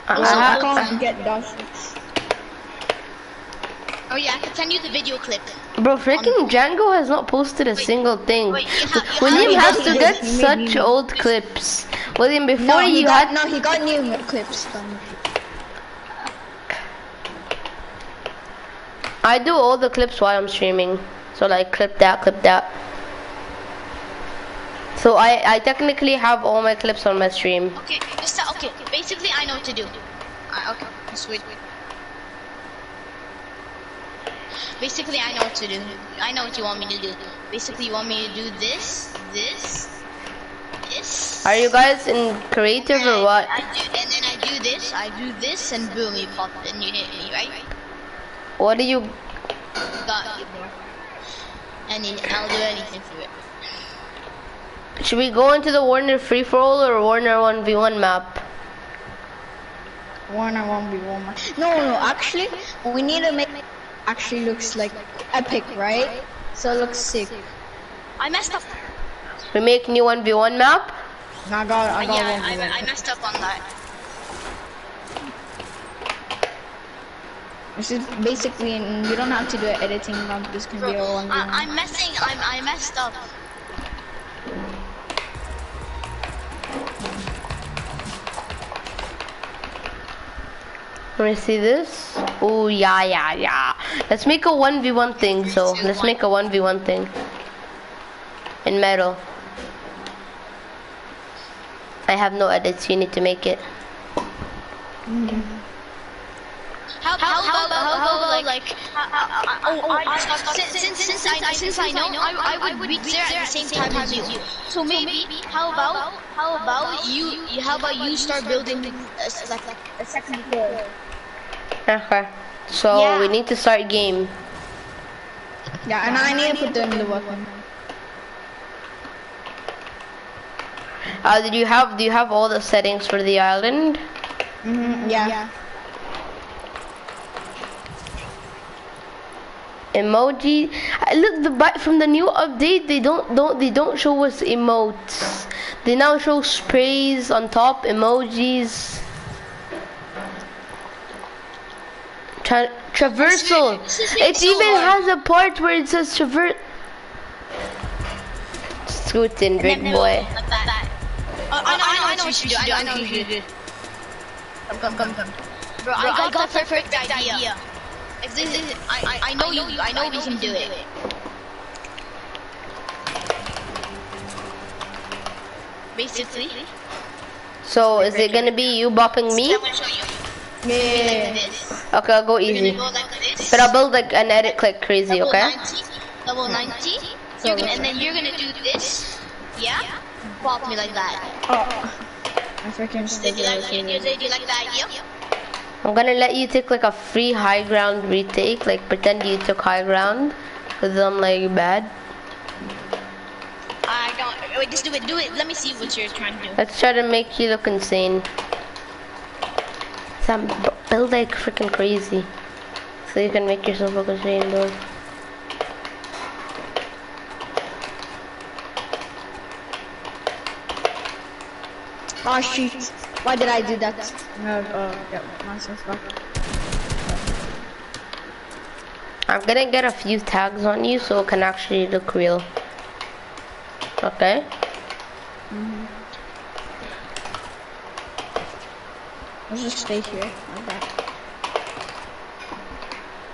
I can't get dust. Oh yeah, I can send you the video clip. Bro, freaking Django has not posted a single thing. William No, has he to did. get He made such new. old clips. William, before No, you he got new clips from. I do all the clips while I'm streaming. So like clip that, clip that. So I technically have all my clips on my stream. Okay, okay. Basically, I know what to do. Okay, sweet. Basically, I know what to do. I know what you want me to do. Basically, you want me to do this. Are you guys in creative or what? And then I do this, and boom, you pop and you hit me, right? What do you? Got you, bro. I'll do anything for it. Should we go into the Warner free-for-all or Warner 1v1 map? Warner 1v1. No, actually, we need to make. Actually, looks like epic, right? So it looks sick. I messed up. We make new 1v1 map? I got I messed up on that. This is basically, you don't have to do editing. This can be a 1v1. I messed up. Let me see this. Oh yeah. Let's make a 1v1 thing. So let's make a 1v1 thing. In metal. I have no edits. You need to make it. How about like since I know I would reach there at the same time as you. So maybe how about you start building like a second floor. Okay. So we need to start game. Yeah, and I need to put them in the weapon. Do you have all the settings for the island? Yeah. Emoji. Look, from the new update, they don't show us emotes. They now show sprays on top, emojis. Traversal. It even has a part where it says traverse. Scooting, big boy. I know what you should do. I know what you should do. Come. Bro, I got the perfect idea. If this is, I know we can do it. Basically. So is it gonna be you bopping me? I'm gonna show you. Yeah. Like this. Okay, I'll go easy. Go like this. But I'll build like an edit like crazy, Level okay? 90. Level 90. And then you're gonna do this. Yeah? Pop me like that. I freaking Did you like that? Yep. I'm gonna let you take like a free high ground retake, like pretend you took high ground, cause I'm like bad. I don't. Wait, just do it. Let me see what you're trying to do. Let's try to make you look insane. Some build like freaking crazy, so you can make yourself look insane, bro. Oh shit. Why did I do that? Get myself back. I'm gonna get a few tags on you so it can actually look real. Okay? Let's just stay here. Like that.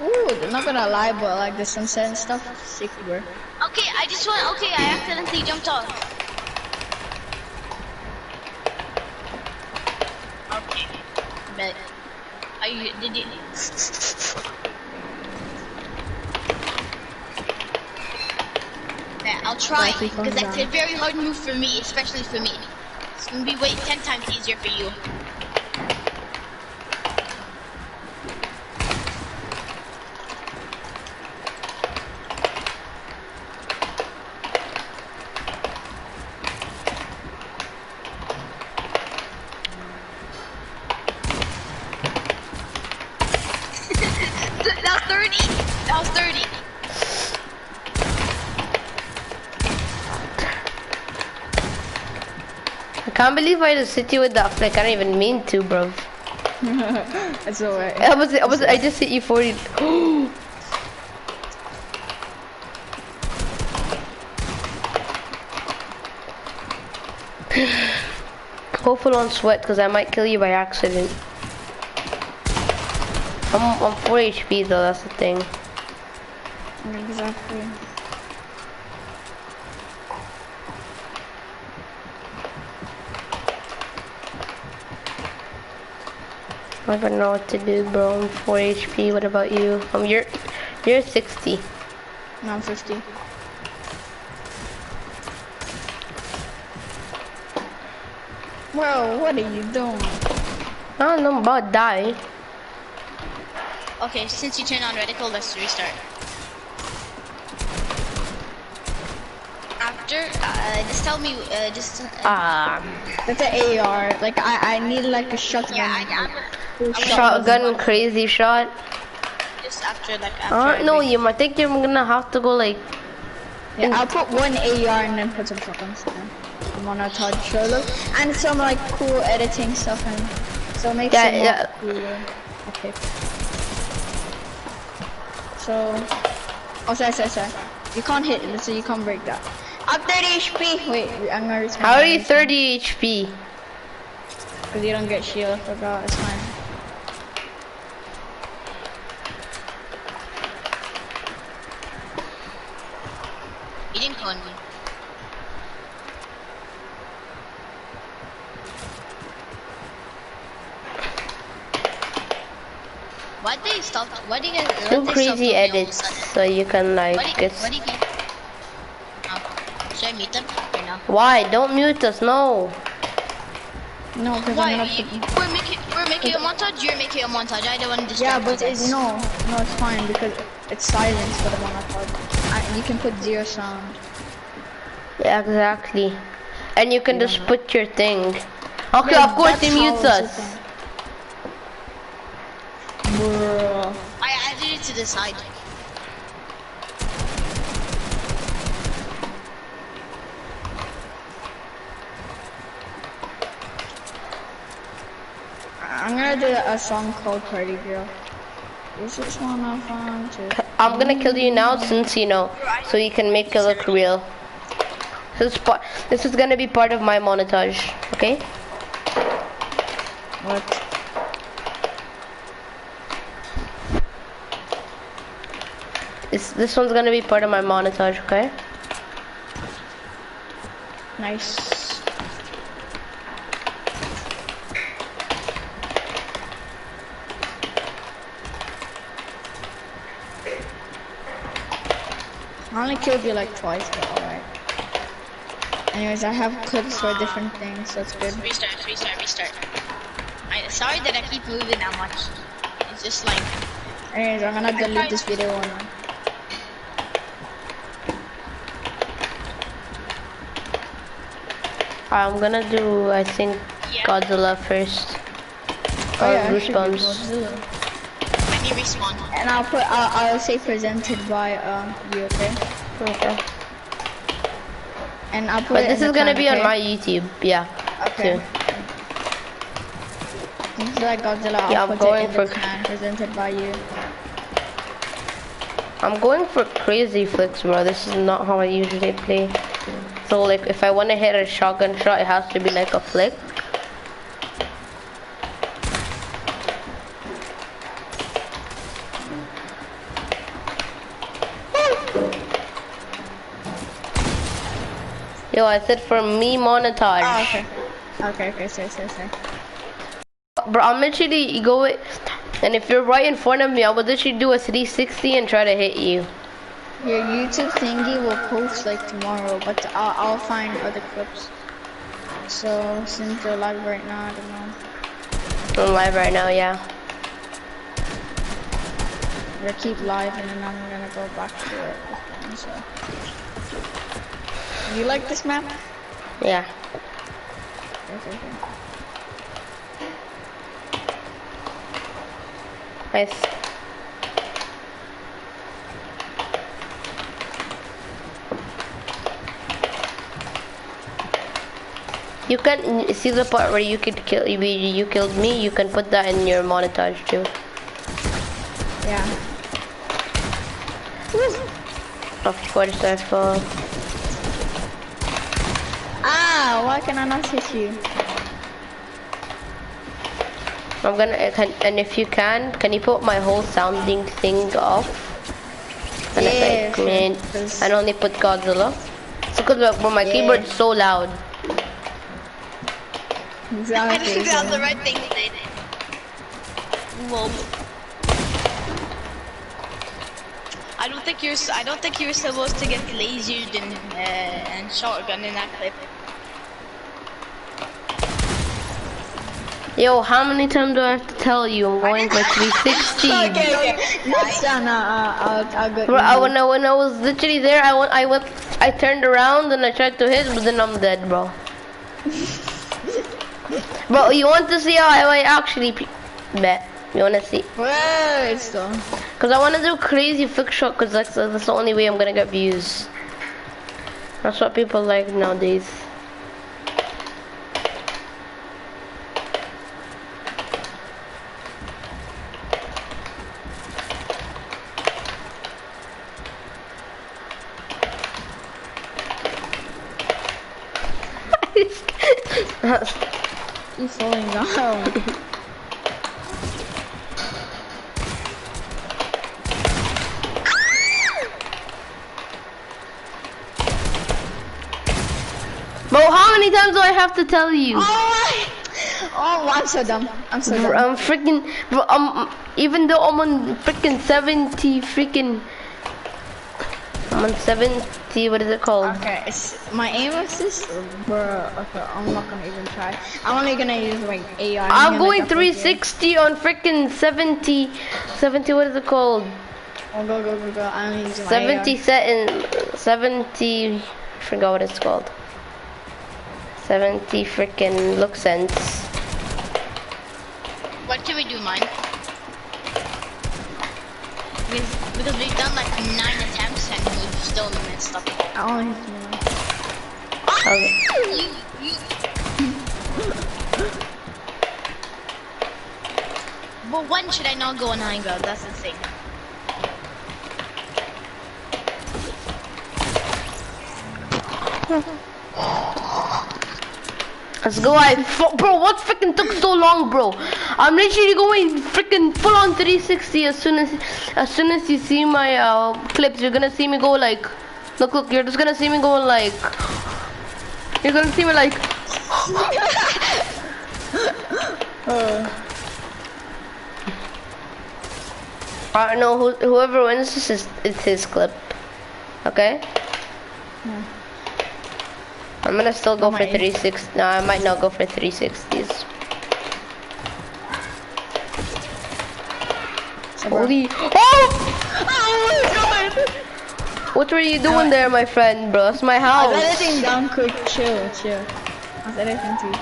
Ooh, I'm not gonna lie, but like the sunset and stuff, sick, bro. Okay, I accidentally jumped off. Okay. Bet. Did you? Yeah, I'll try, because that's a very hard move for me, especially for me. It's gonna be 10 times easier for you. That was 30. I can't believe I just hit you with that flick. I don't even mean to, bro. It's alright. I just hit you 40. Go full on sweat, because I might kill you by accident. I'm 4 HP though, that's the thing. Exactly. I don't know what to do, bro. I'm 4 HP. What about you? You're 60. No, I'm 50. Bro, what are you doing? I don't know, I'm about to die. Okay, since you turned on reticle, let's restart. After, just tell me, That's an AR. Like I need like a shotgun. yeah, Shotgun, crazy shot. just after, like, after. I don't know, I think you're gonna have to go like. Yeah, I'll put one AR and then put some shotguns in. Monotone solo and some like cool editing stuff and so it makes it more cooler. Okay. So, oh sorry. You can't hit it, so you can't break that. I'm 30 HP. Wait, I'm gonna return. How are you 30 HP? Because you don't get shield. I forgot. It's fine. You didn't call me. Why did they stop? Why did you guys? Do crazy edits so you can like get. What did you? Should I mute them right now? Why? Don't mute us, no. No, because Why? I'm gonna We're making a montage. You're making a montage. I don't want to distract yeah, but you guys. no, it's fine because it's silence for the monotone. You can put zero sound. Yeah, exactly. And you can just put your thing. Okay, Yeah, of course that's he mutes how it's us. Bruh. I added it to the side. I'm gonna do a song called Party Girl. Is this one I found to? I'm gonna kill you now since you know, so you can make it look real. This is gonna be part of my montage, okay? What? This one's gonna be part of my montage, okay? Nice. I only killed you like twice, but alright. Anyways, I have clips for different things, that's good. Restart. Sorry that I keep moving that much. It's just like. Anyways, I'm gonna delete this video one. I'm gonna do, I think, Godzilla first. Oh yeah, Goosebumps. Let me respawn. And I'll say presented by you, okay? Okay. And I'll put But it this in is the gonna card, be on okay? my YouTube, yeah. Okay. Too. This is like Godzilla. Yeah, I'll I'm put going it in for- the can, presented by you. I'm going for crazy flicks, bro. This is not how I usually play. So like, if I want to hit a shotgun shot, it has to be like a flick. Yo, I said for me montage. Oh, okay, sorry. Bro, I'm literally go it, and if you're right in front of me, I would literally do a 360 and try to hit you. Your YouTube thingy will post like tomorrow, but I'll find other clips. So since you're live right now, I don't know. I'm live right now, yeah. I'm gonna keep live and then I'm gonna go back to it. So. You like this map? Yeah. Okay. Nice. You can see the part where you could kill you killed me. You can put that in your montage too. Yeah. Of course, I fall. Ah, why can I not hit you? I'm gonna and if you can you put my whole sounding thing off? And Yeah, it's like, man, and only put Godzilla. So cause look, bro, my keyboard's so loud. Exactly. That's the right thing to say. Whoa. I don't think you're supposed to get lasered and shotgun in that clip. Yo, how many times do I have to tell you I'm going for 360? Okay. Next time I'll go. Bro, when I was literally there, I turned around and I tried to hit, but then I'm dead, bro. Bro, you want to see how I actually bet? You wanna see? Where is though? Cause I wanna do crazy flick shot, cause that's the only way I'm gonna get views. That's what people like nowadays. You're falling down. Bro, how many times do I have to tell you? Oh, I'm so dumb. I'm so dumb. I'm freaking, bro, even though I'm on freaking 70 freaking, I'm on 70, what is it called? Okay, my aim assist, bro. Okay, I'm not gonna even try. I'm only gonna use like AI. I'm going 360 on freaking 70, what is it called? Oh, go. I'm using 70 set in 70, I forgot what it's called. 70 freaking look sense. What can we do, mine? Because we've done like 9 attempts and we've still messed up. I only use But when should I not go on high ground? That's the thing. Let's go, bro, what freaking took so long, bro? I'm literally going freaking full on 360 as soon as you see my clips, you're gonna see me go like, look, you're just gonna see me go like, you're gonna see me like, I know whoever wins this is his clip, okay? I'm gonna still go for 360. No, I might not go for 360s. Holy! Oh! Oh my God! What were you doing there, my friend, bro? It's my house. I was editing down quick. Chill. I was editing too.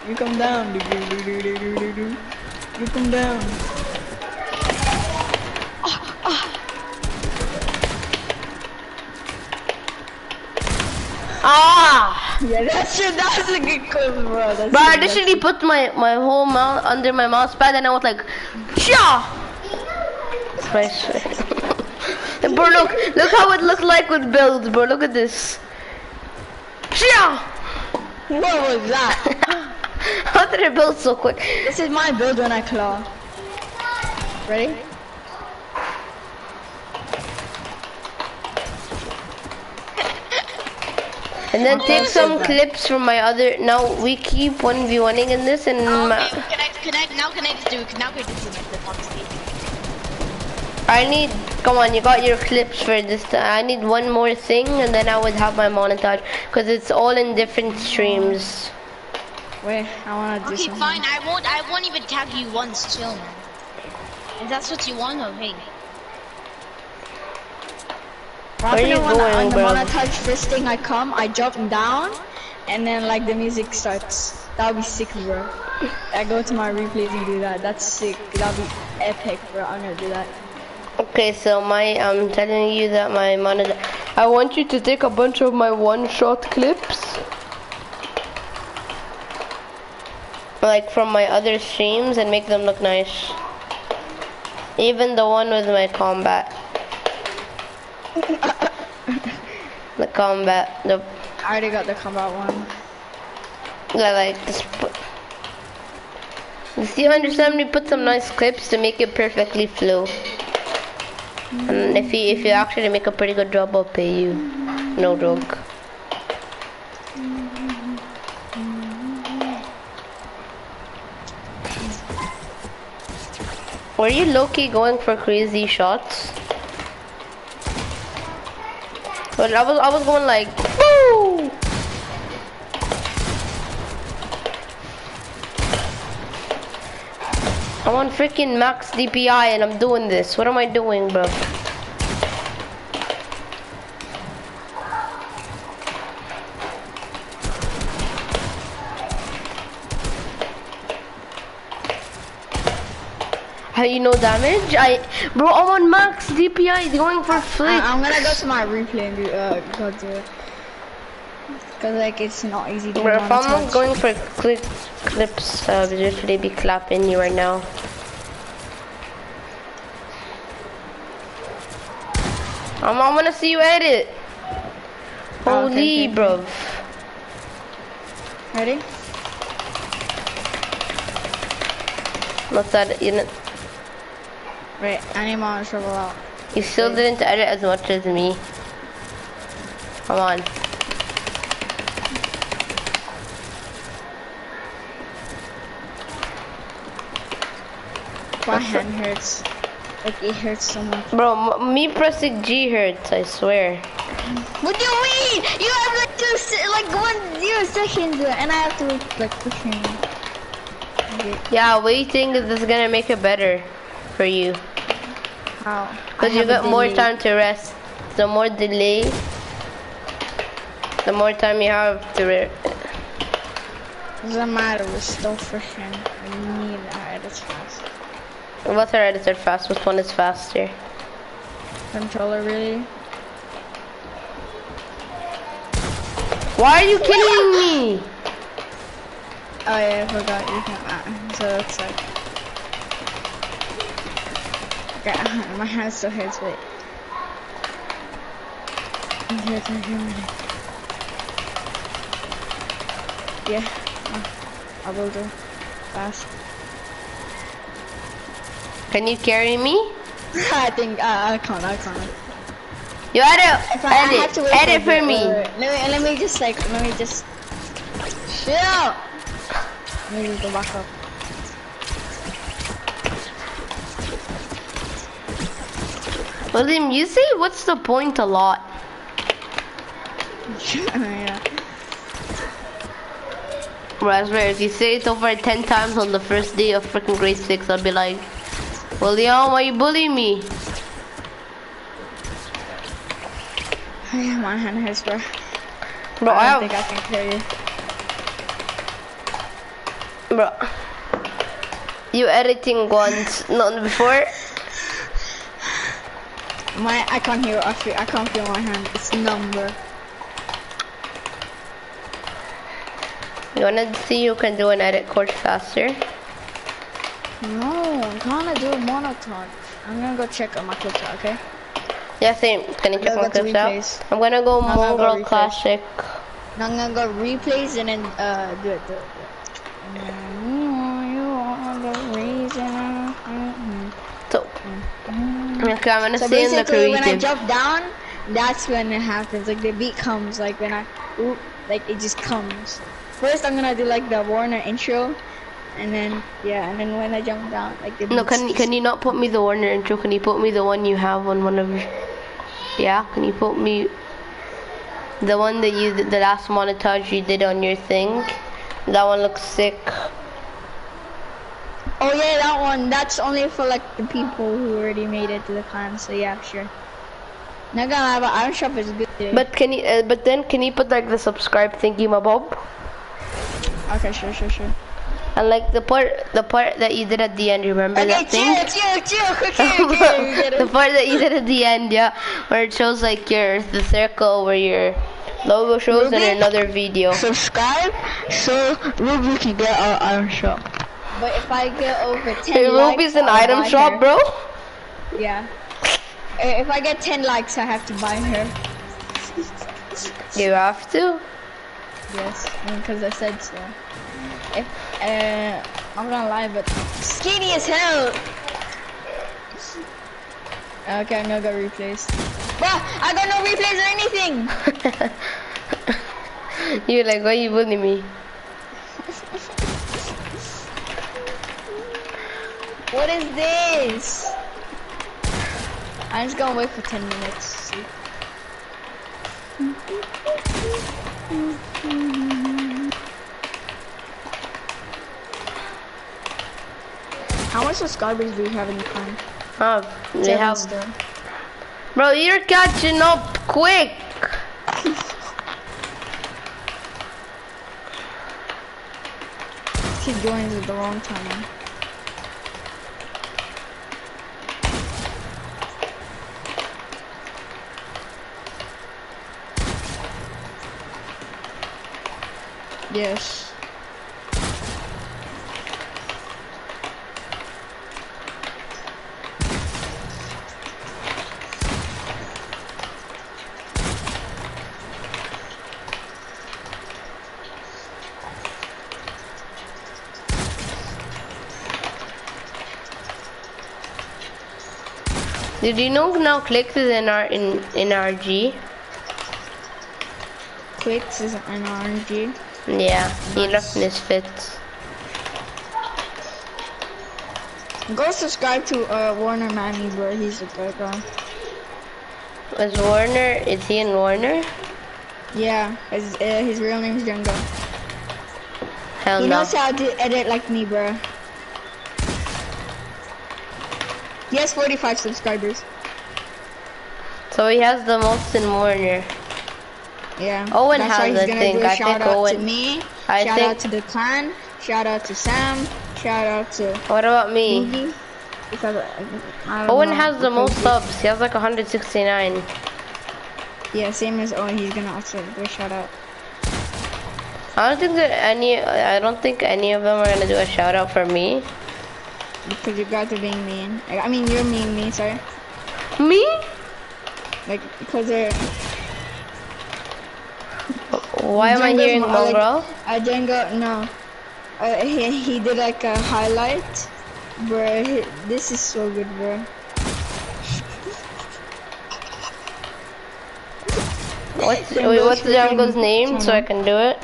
You come down. You come down. Ah! Yeah, that's a good clip, bro. But I literally put my whole mouth under my mouse pad and I was like, Sha! Bro, look how it looks like with builds, bro. Look at this. Sha! What was that? How did it build so quick? This is my build when I claw. Ready? And then take some clips from my other. Now we keep 1v1ing in this, and Okay, now can I just do my clip, honestly? I need. Come on, you got your clips for this. I need one more thing, and then I would have my montage, because it's all in different streams. Wait, I wanna do something. Okay, fine. I won't even tag you once. Chill, man. If that's what you want, okay. Where are you going, on the bro? montage, first thing I come, I jump down, and then like the music starts. That'll be sick, bro. I go to my replays and do that. That's sick. That'll be epic, bro. I'm gonna do that. Okay, so I'm telling you that my monitor. I want you to take a bunch of my one-shot clips, like from my other streams, and make them look nice. Even the one with my combat. The combat. The. I already got the combat one. Yeah, like this. See, you understand me? Put some nice clips to make it perfectly flow. And if you actually make a pretty good job, I'll pay you. No joke. Were you low-key going for crazy shots? Well, I was going like, woo! I'm on freaking max DPI and I'm doing this. What am I doing, bro? How you know damage? Bro, I'm on max DPI going for flick. I'm gonna go to my replay and go do it. Cause like it's not easy to. Bro, if I'm not going for clips, I would literally be clapping you right now. I wanna see you edit. Holy, okay. bro. Ready? What's that? You know. Wait, I need my shovel out. You still didn't edit as much as me. Come on. My hand hurts. Like it hurts so much. Bro, me pressing G hurts, I swear. What do you mean? You have like 0 seconds and I have to like push him. Okay. Yeah, waiting is gonna make it better for you. How? Because you got more time to rest. The more delay, the more time you have to rest. Doesn't matter, we're still freaking. I need our edits fast. What's our editor fast? Which one is faster? Controller, really? Why are you killing me? Oh yeah, I forgot you can. So it's like. Okay, my hand still hurts, wait. Yeah, I will do. Fast. Can you carry me? I think I can't. You edit for me. Let me just chill. Let me just go back up. William, you say what's the point a lot? Yeah. Bro, I swear, if you say it over 10 times on the first day of freaking grade 6, I'll be like, William, why you bullying me? My hand hurts, bro. Bro, I don't think I can carry you. Bro, you editing once, not before? I can't hear. I can't feel my hand. It's numb, bro. You wanna see who can do an edit course faster? No, I'm gonna do a monotone. I'm gonna go check on my clips out, okay? Yeah, same. Can you check my clips out? I'm gonna go Mongol Classic. Now I'm gonna go replays and then do it. So, okay, I'm gonna stay in the basically, when I creative. jump down, that's when it happens. Like the beat comes. Like when like it just comes. First, I'm gonna do like the Warner intro, and then and then when I jump down, like the No, can you not put me the Warner intro? Can you put me the one you have on one of? Yeah, can you put me the one that the last montage you did on your thing? That one looks sick. Oh yeah, that one. That's only for like the people who already made it to the clan. So yeah, sure. Not gonna lie, but Iron Shop is good. But can you? But then can you put like the subscribe thingy, my bob? Okay, sure. And like the part that you did at the end, remember that thing? Chill. The part that you did at the end, yeah, where it shows like the circle where your logo shows in another video. Subscribe so Ruby can get our Iron Shop. But if I get over 10 Ruby's an item shop, bro? Yeah. If I get 10 likes, I have to buy her. You have to? Yes, because I said so. If I'm gonna lie, but skinny as hell. Okay, I'm gonna go replace. Bruh, I got no replays or anything. You're like, why you bullying me? What is this? I'm just gonna wait for 10 minutes. See? How much subscribers do you have in the clan? They have. Still. Bro, you're catching up quick. He joined at the wrong time. Yes. Did you know now Clicks is in RG? Clicks is an RNG. Yeah, he left Misfits. Go subscribe to Warner Manny, bro. He's a good guy. Is he in Warner? Yeah, his real name is Django. Hell he no. knows how to edit like me, bro. He has 45 subscribers. So he has the most in Warner. Yeah. Owen That's has, why he's I think. I think Owen. To me. Shout out to the clan. Shout out to Sam. Shout out to. What about me? Boogie. Because I don't Owen know, has the most subs. He has like 169. Yeah, same as Owen. He's gonna also do a shout out. I don't think any of them are gonna do a shout out for me. Because you guys are being mean. I mean, you're me, sorry. Me? Like, because they're... Why am I hearing Mongrel? Django, no. He did like a highlight. Bro, this is so good, bro. What's Django's name so I can do it?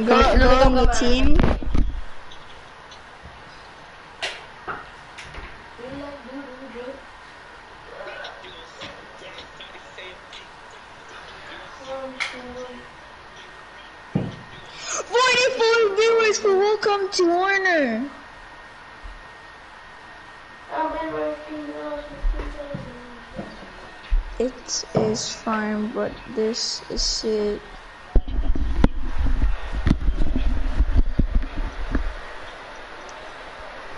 Go on the team. Welcome to Warner. It is fine, but this is it.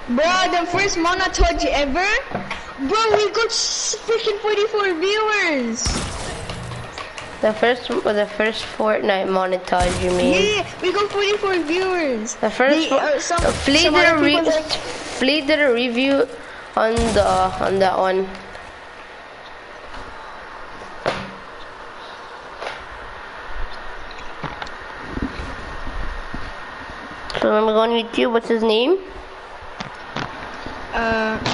Bro, the first montage ever? Bro, we got freaking 44 viewers. The first Fortnite montage, you mean? Yeah, we got 44 viewers. The first Flea did a review on that one. So I'm going to YouTube. What's his name?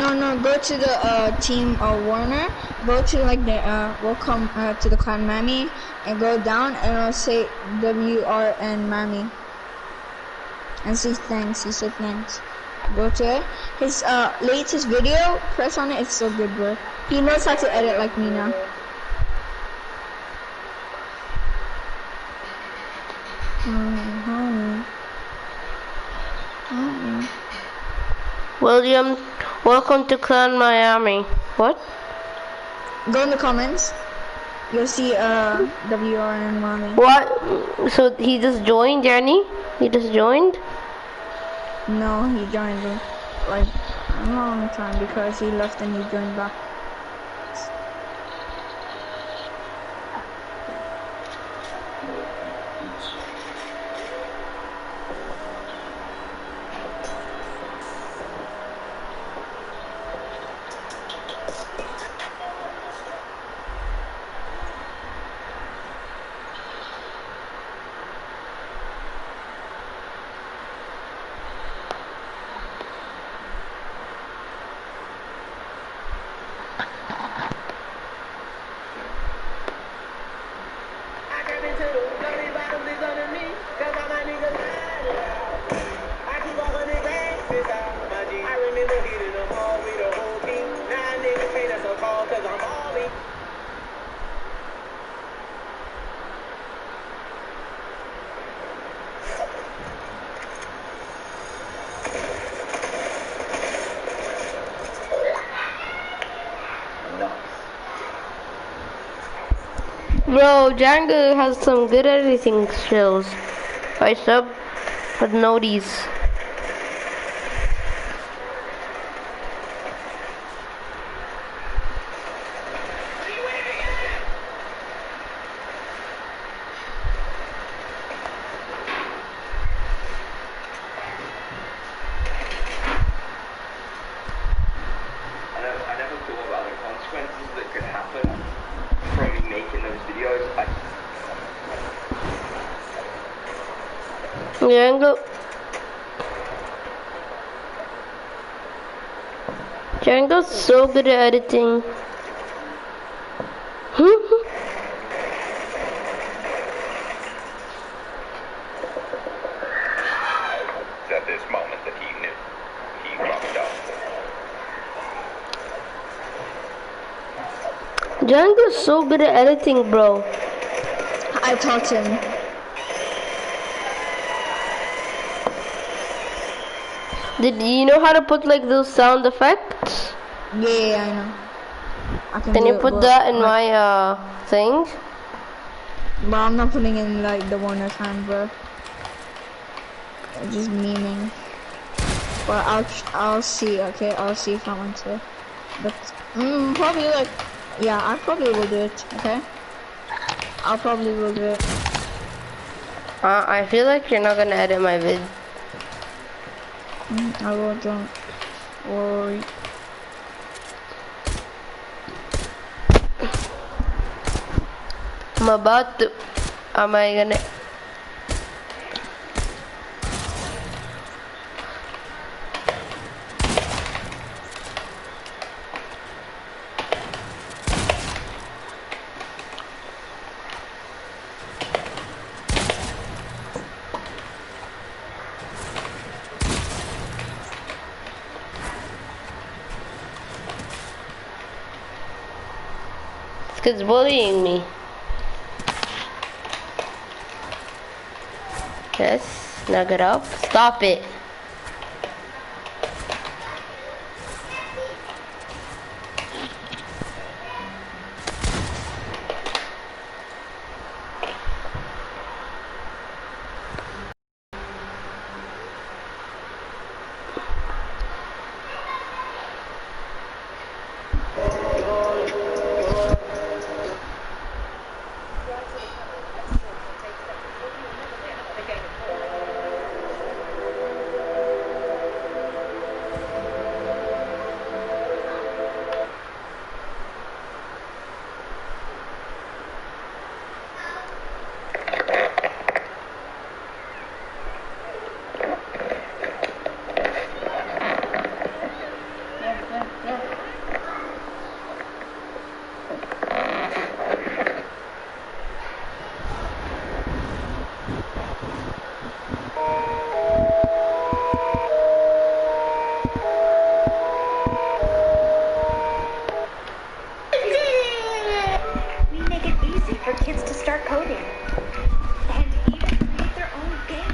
No, go to the team Warner. Go to like the welcome to the clan Mammy, and go down and it'll say WRN Mammy. And say thanks. He said thanks. Go to it. His latest video. Press on it. It's so good, bro. He knows how to edit like me now. William, welcome to Clan Miami. What? Go in the comments. You'll see WR and mommy. What? So he just joined, Danny? He just joined? No, he joined like a long time because he left and he joined back. Bro, Django has some good editing skills. I sub with noties. I never thought about the consequences that could happen from me making those videos. Django's so good at editing. At this moment that he knew, he fucked up. Django's so good at editing, bro. I taught him. Did you know how to put like those sound effects? Yeah, I know. I Can you do it, put but that in my thing? But I'm not putting in like the one at hand, bro. Just memeing. But I'll see. Okay, I'll see if I want to. But probably like, yeah, I probably will do it. Okay, I'll probably will do it. I feel like you're not gonna edit my vid. I will. Don't worry. I'm about to. Am I gonna? This kid's bullying me. Yes, snug it up. Stop it. We make it easy for kids to start coding and even create their own games.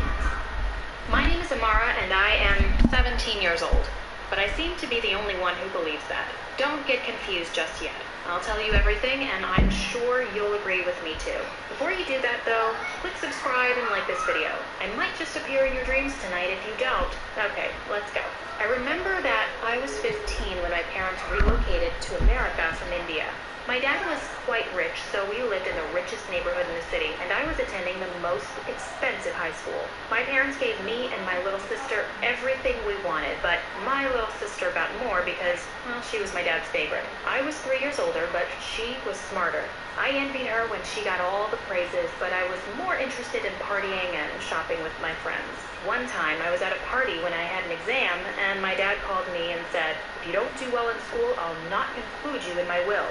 My name is Amara and I am 17 years old, but I seem to be the only one who believes that. Don't get confused just yet. I'll tell you everything, and I'm sure you'll agree with me too. Before you do that though, click subscribe and like this video. I might just appear in your dreams tonight if you don't. Okay, let's go. I remember that I was 15 when my parents relocated to America from India. My dad was quite rich, so we lived in the richest neighborhood in the city, and I was attending the most expensive high school. My parents gave me and my little sister everything we wanted, but my little sister got more because, well, she was my dad's favorite. I was 3 years older, but she was smarter. I envied her when she got all the praises, but I was more interested in partying and shopping with my friends. One time, I was at a party when I had an exam, and my dad called me and said, "If you don't do well in school, I'll not include you in my will."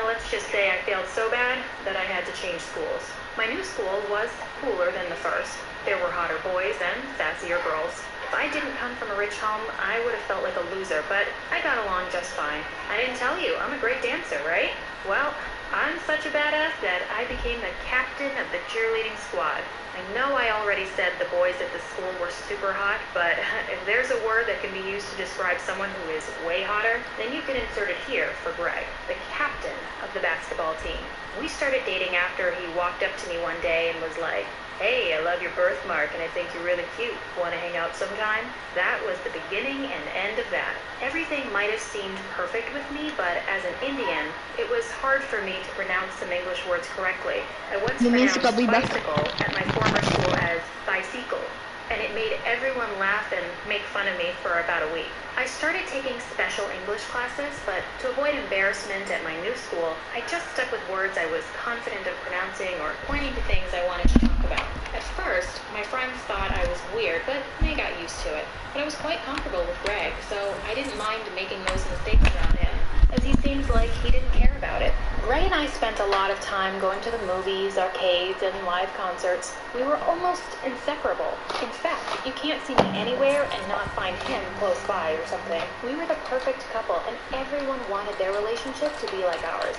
Let's just say I failed so bad that I had to change schools. My new school was cooler than the first. There were hotter boys and sassier girls. If I didn't come from a rich home, I would have felt like a loser, but I got along just fine. I didn't tell you, I'm a great dancer, right? Well, I'm such a badass that I became the captain of the cheerleading squad. I know I already said the boys at the school were super hot, but if there's a word that can be used to describe someone who is way hotter, then you can insert it here for Greg, the captain of the basketball team. We started dating after he walked up to me one day and was like, "Hey, I love your birthmark and I think you're really cute. Want to hang out sometime?" That was the beginning and end of that. Everything might have seemed perfect with me, but as an Indian, it was hard for me to pronounce some English words correctly. I once pronounced bicycle at my former school as bicycle, and it made everyone laugh and make fun of me for about a week. I started taking special English classes, but to avoid embarrassment at my new school, I just stuck with words I was confident of pronouncing or pointing to things I wanted to talk about. At first, my friends thought I was weird, but they got used to it. But I was quite comfortable with Greg, so I didn't mind making those mistakes around him, as he seems like he didn't care about it. Greg and I spent a lot of time going to the movies, arcades, and live concerts. We were almost inseparable. In fact, you can't see me anywhere and not find him close by or something. We were the perfect couple, and everyone wanted their relationship to be like ours.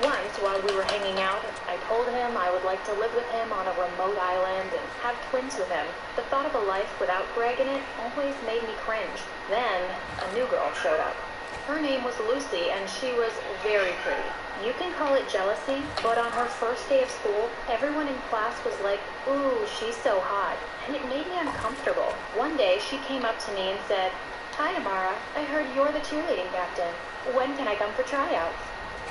Once, while we were hanging out, I told him I would like to live with him on a remote island and have twins with him. The thought of a life without Greg in it always made me cringe. Then, a new girl showed up. Her name was Lucy, and she was very pretty. You can call it jealousy, but on her first day of school, everyone in class was like, "Ooh, she's so hot," and it made me uncomfortable. One day, she came up to me and said, "Hi, Amara, I heard you're the cheerleading captain. When can I come for tryouts?"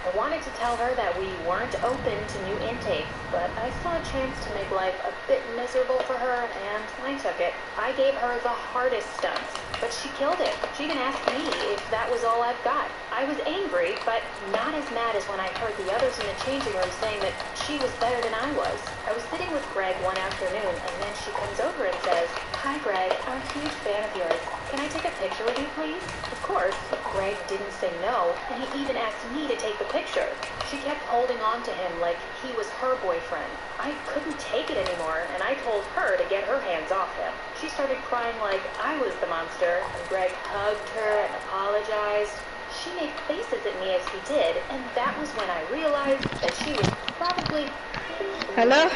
I wanted to tell her that we weren't open to new intakes, but I saw a chance to make life a bit miserable for her, and I took it. I gave her the hardest stunts, but she killed it. She even asked me if that was all I've got. I was angry, but not as mad as when I heard the others in the changing room saying that she was better than I was. I was sitting with Greg one afternoon, and then she comes over and says, "Hi, Greg, I'm a huge fan of yours. Can I take a picture with you, please?" Of course, Greg didn't say no, and he even asked me to take the picture. She kept holding on to him like he was her boyfriend. I couldn't take it anymore, and I told her to get her hands off him. She started crying like I was the monster, and Greg hugged her and apologized. She made faces at me as he did, and that was when I realized that she was probably... Hello?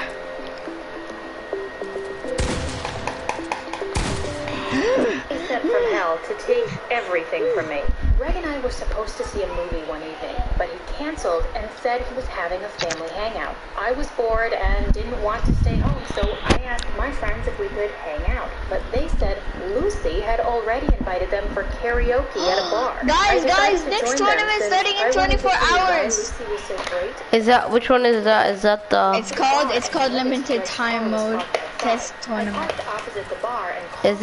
He sent from hell to take everything from me. Greg and I were supposed to see a movie one evening, but he canceled and said he was having a family hangout. I was bored and didn't want to stay home, so I asked my friends if we could hang out. But they said Lucy had already invited them for karaoke at a bar. Guys, next tournament is starting in 24 hours. Lucy was so great. Is that, which one is that? Is that the... It's called limited time mode test I tournament. parked opposite the bar and called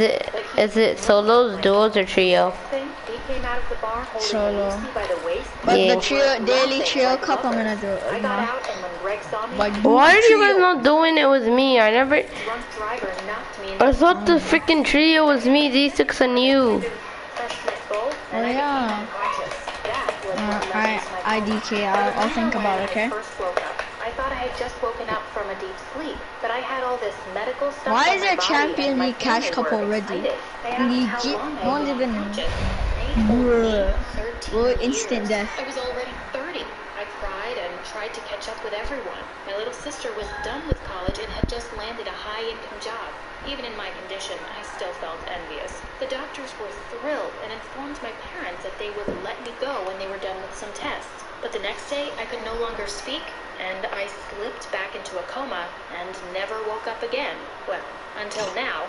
Is it solos, duos, or trio? He came out of the bar holding Solo. Lucy by the waist. But Yeah. the daily trio cup, I'm gonna do it. I got out, and when Greg saw me, Like, Why are you guys trio. not doing it with me? I never... drunk driver knocked me into I thought the freaking trio was me, D6 and you. freshman bowl, and Oh, I yeah. became unconscious. That was what led me to my IDK, coma. I'll think about it, okay? When I first woke up, I thought I had just woken up from a deep sleep, but I had all this medical stuff Why on is my there body, Champion and my League cash family cup were already? excited. They asked how Legit, long I no one's had been even- unconscious. They told me Bruh. 13 Well, years. instant death. I was already 30. I cried and tried to catch up with everyone. My little sister was done with college and had just landed a high-income job. Even in my condition, I still felt envious. The doctors were thrilled and informed my parents that they would let me go when they were done with some tests. But the next day, I could no longer speak, and I slipped back into a coma and never woke up again. Well, until now,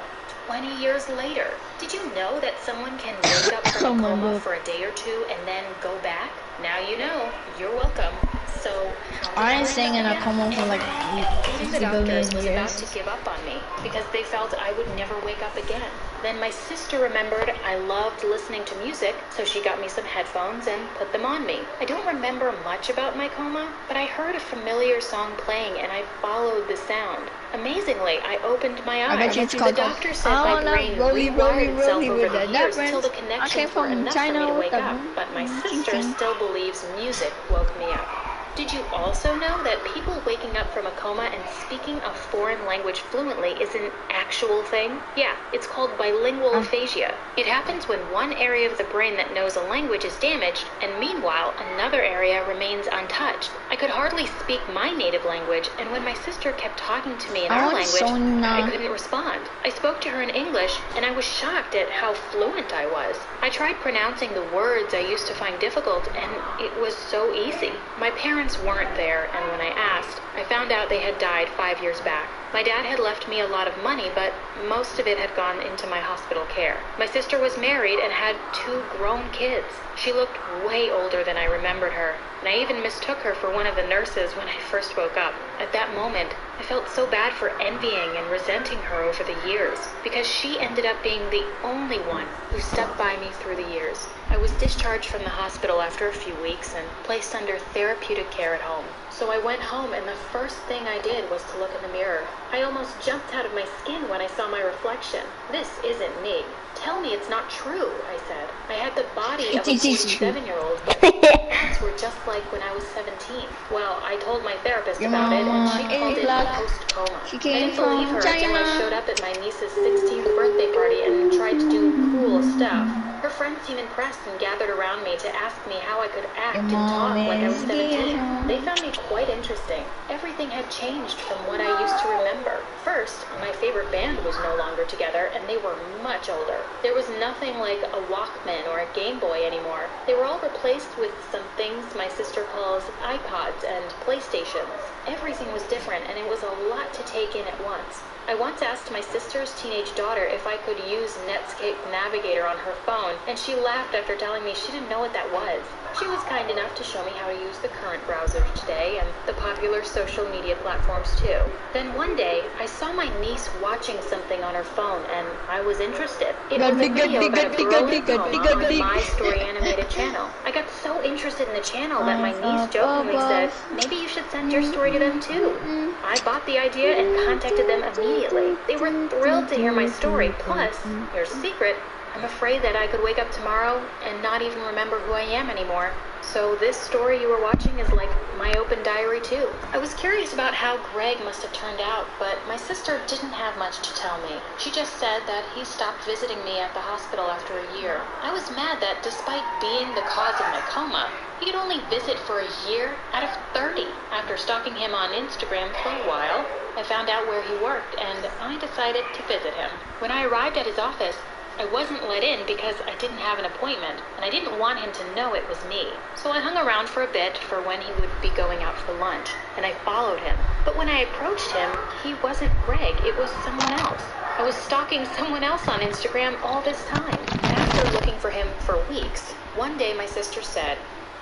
20 years later. Did you know that someone can wake up from a coma for a day or two and then go back? Now you know. You're welcome. So, I ain't staying in a coma for like the 50 billion doctors was about years. to give up on me because they felt I would never wake up again. Then my sister remembered I loved listening to music, so she got me some headphones and put them on me. I don't remember much about my coma, but I heard a familiar song playing and I followed the sound. Amazingly, I opened my eyes. I bet you it's The called doctor said my brain rewired itself over the years till the connections were enough for me to wake up. But my sister still believes music woke me up. Did you also know that people waking up from a coma and speaking a foreign language fluently is an actual thing? Yeah, it's called bilingual aphasia. It happens when one area of the brain that knows a language is damaged, and meanwhile, another area remains untouched. I could hardly speak my native language, and when my sister kept talking to me in our language, I couldn't respond. I spoke to her in English, and I was shocked at how fluent I was. I tried pronouncing the words I used to find difficult, and it was so easy. My parents weren't there, and when I asked, I found out they had died 5 years back. My dad had left me a lot of money, but most of it had gone into my hospital care. My sister was married and had 2 grown kids. She looked way older than I remembered her, and I even mistook her for one of the nurses when I first woke up. At that moment, I felt so bad for envying and resenting her over the years, because she ended up being the only one who stuck by me through the years. I was discharged from the hospital after a few weeks and placed under therapeutic care at home. So I went home, and the first thing I did was to look in the mirror. I almost jumped out of my skin when I saw my reflection. This isn't me. Tell me it's not true, I said. I had the body of a 47-year-old, but my hands were just like when I was 17. Well, I told my therapist about it, and she called it post-coma. I didn't believe her until I showed up at my niece's 16th birthday party and tried to do cool stuff. Her friends seemed impressed and gathered around me to ask me how I could act and talk like I was 17. They found me quite interesting. Everything had changed from what I used to remember. First, my favorite band was no longer together, and they were much older. There was nothing like a Walkman or a Game Boy anymore. They were all replaced with some things my sister calls iPods and PlayStations. Everything was different, and it was a lot to take in at once. I once asked my sister's teenage daughter if I could use Netscape Navigator on her phone, and she laughed after telling me she didn't know what that was. She was kind enough to show me how to use the current browsers today and the popular social media platforms too. Then one day, I saw my niece watching something on her phone, and I was interested. It was a video about a girl in coma on the My Story animated channel. I got so interested in the channel that my niece jokingly said, maybe you should send your story to them too. I bought the idea and contacted them immediately. They were thrilled to hear my story. Plus, here's a secret, I'm afraid that I could wake up tomorrow and not even remember who I am anymore. So this story you were watching is like my open diary too. I was curious about how Greg must have turned out, but my sister didn't have much to tell me. She just said that he stopped visiting me at the hospital after a year. I was mad that despite being the cause of my coma, he could only visit for a year out of 30. After stalking him on Instagram for a while, I found out where he worked, and I decided to visit him. When I arrived at his office, I wasn't let in because I didn't have an appointment, and I didn't want him to know it was me. So I hung around for a bit for when he would be going out for lunch, and I followed him. But when I approached him, he wasn't Greg, it was someone else. I was stalking someone else on Instagram all this time. After looking for him for weeks, one day my sister said,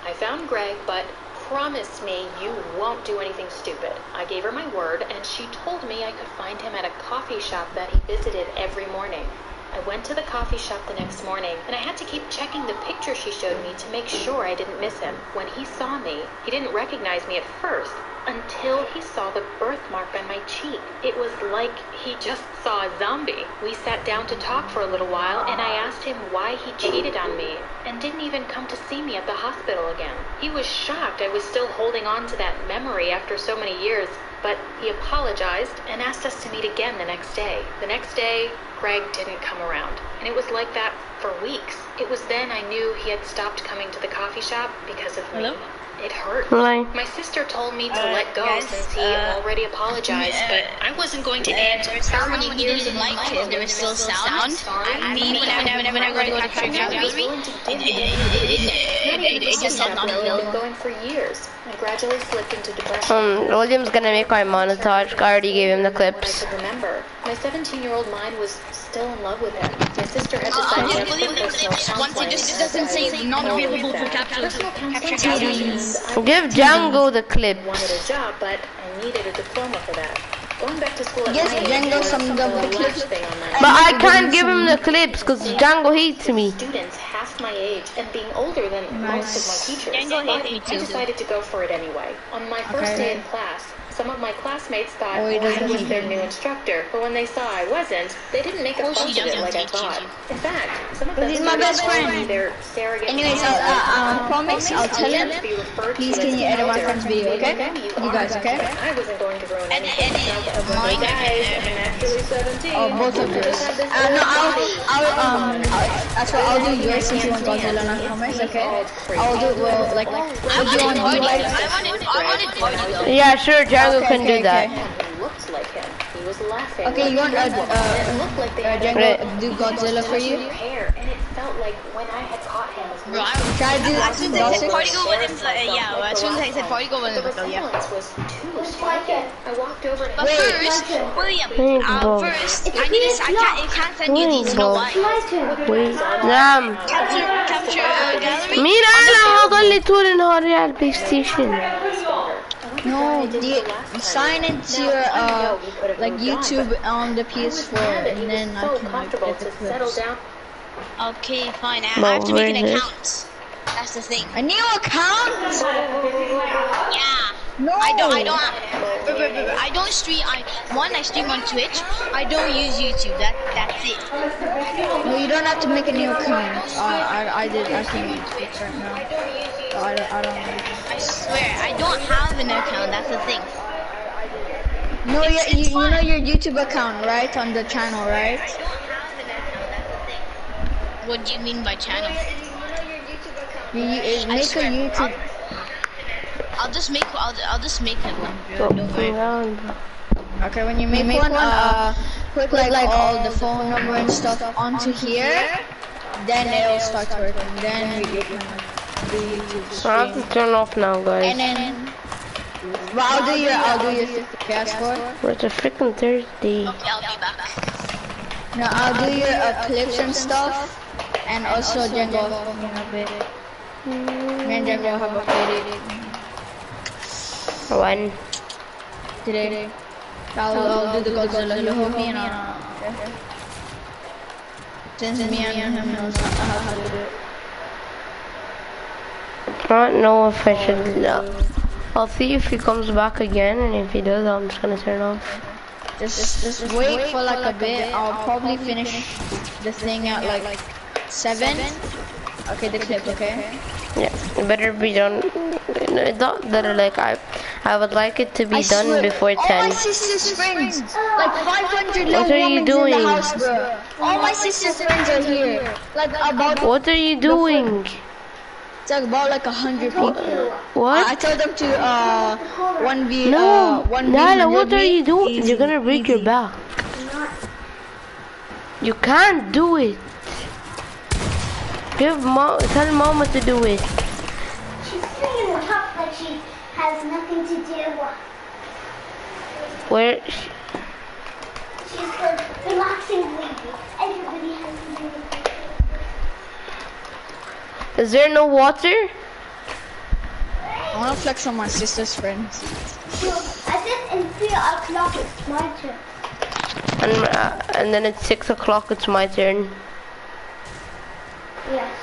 I found Greg, but promise me you won't do anything stupid. I gave her my word, and she told me I could find him at a coffee shop that he visited every morning. I went to the coffee shop the next morning, and I had to keep checking the picture she showed me to make sure I didn't miss him. When he saw me, he didn't recognize me at first, until he saw the birthmark on my cheek. It was like he just saw a zombie. We sat down to talk for a little while, and I asked him why he cheated on me, and didn't even come to see me at the hospital again. He was shocked I was still holding on to that memory after so many years, but he apologized and asked us to meet again the next day. The next day, Greg didn't come around, and it was like that for weeks. It was then I knew he had stopped coming to the coffee shop because of me. It hurt. Like, My sister told me to let go guys, since he already apologized, but I wasn't going to answer. How many years of life if there was still sound? I mean, when I go to Capture Gallery, it just said not available. Going for years, and gradually slipped into depression. William's gonna make our montage. I already gave him the I clips. could remember. My 17-year-old mind was still in love with him. My sister had I'll decided just to believe the clips once it just doesn't say not available for Capture Gallery. Give Django the clips. wanted a job, but I needed a diploma for that. Going back to school at Yes, night Django, was some of the the clips. last thing on my But I can't give him the clips because Django hates me. students half my age and being older than most of my teachers. Django But hates me I too. decided to go for it anyway. On my first day in class, some of my classmates thought Oh, he I doesn't was hate their you. new instructor, but when they saw I wasn't, they didn't make a course fuss he of it doesn't like I teach you. thought. In fact, some of them He's my best friend. either surrogate Anyways, moms I promise I'll tell him. to be referred Please, to can as you edit my elder. friend's video, okay? Maybe You guys, okay? I wasn't going to ruin And anything. mine. Guys, I'm actually 17. Oh, both of yours. No, that's what I'll do yours since you want Godzilla, I promise, okay? I'll do, well, like, I what do you want? wanted Do you like? I wanted party though. Yeah, sure, Django Okay, can do okay, that. He looked like him. He was laughing. Okay, you want, it looked like they had Django do Godzilla for you? hair, and it felt like when I had caught him was Bro, Try to do as soon as I said Godzilla. party go with him, yeah. As soon as I said party go with the him, so yeah. resemblance was too striking. I walked over to But him. first, William, first, I can't send you these. You know why? Wait, نعم. Capture gallery. مين أنا هذا اللي طول النهار على البلاي ستيشن؟ No, sign into your like YouTube on the PS4, and then I so can like comfortable get the to settle clips. down. Okay, fine. I Well, have to make an where is it? account. That's the thing. A new account? Yeah. No. I don't stream. I stream on Twitch. I don't use YouTube. That's it. No, you don't have to make a new account. I can use Twitch right now. I don't. I swear, I don't have an account. That's the thing. No, you know your YouTube account, right? On the channel, right? I don't have an account. That's the thing. What do you mean by channel? Make a swear, YouTube. I'll just make it one. Don't worry. Okay, when you make one, put like all the phone number and stuff onto here, then it'll start working. Then you can do YouTube I have stream. to turn off now, And guys. then, but I'll do your PS4. It's a freaking Thursday. Okay, I'll be back. No, I'll do your clips and stuff, and also Django in a bit. Me and Django have updated One. today. I'll do the Godzilla. You hold me and okay. Since me and him knows how to do it. I don't know if I should. I'll see if he comes back again, and if he does, I'm just gonna turn off. Just wait for like a bit. I'll probably finish the thing at like 7. Okay, the clip, okay? Yeah, it better be done. It's not that like I would like it to be done before All my 10. sister's friends, like 500 little What are you women doing? in the house, bro. All my sister's friends are here. Like about, What are you doing? it's like about like 100 people. I What? told them to 1v No, 1v Nala, what are you 100 doing? easy, You're gonna break your easy. back. You can't do it. Tell mama to do it. She's sitting in the cup like she has nothing to do. Where? She's the relaxing lady. Everybody has to do it. Is there no water? I wanna flex on my sister's friends. I said in 3 o'clock it's my turn. And then at 6 o'clock it's my turn. Yes.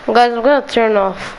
Guys, I'm gonna turn off.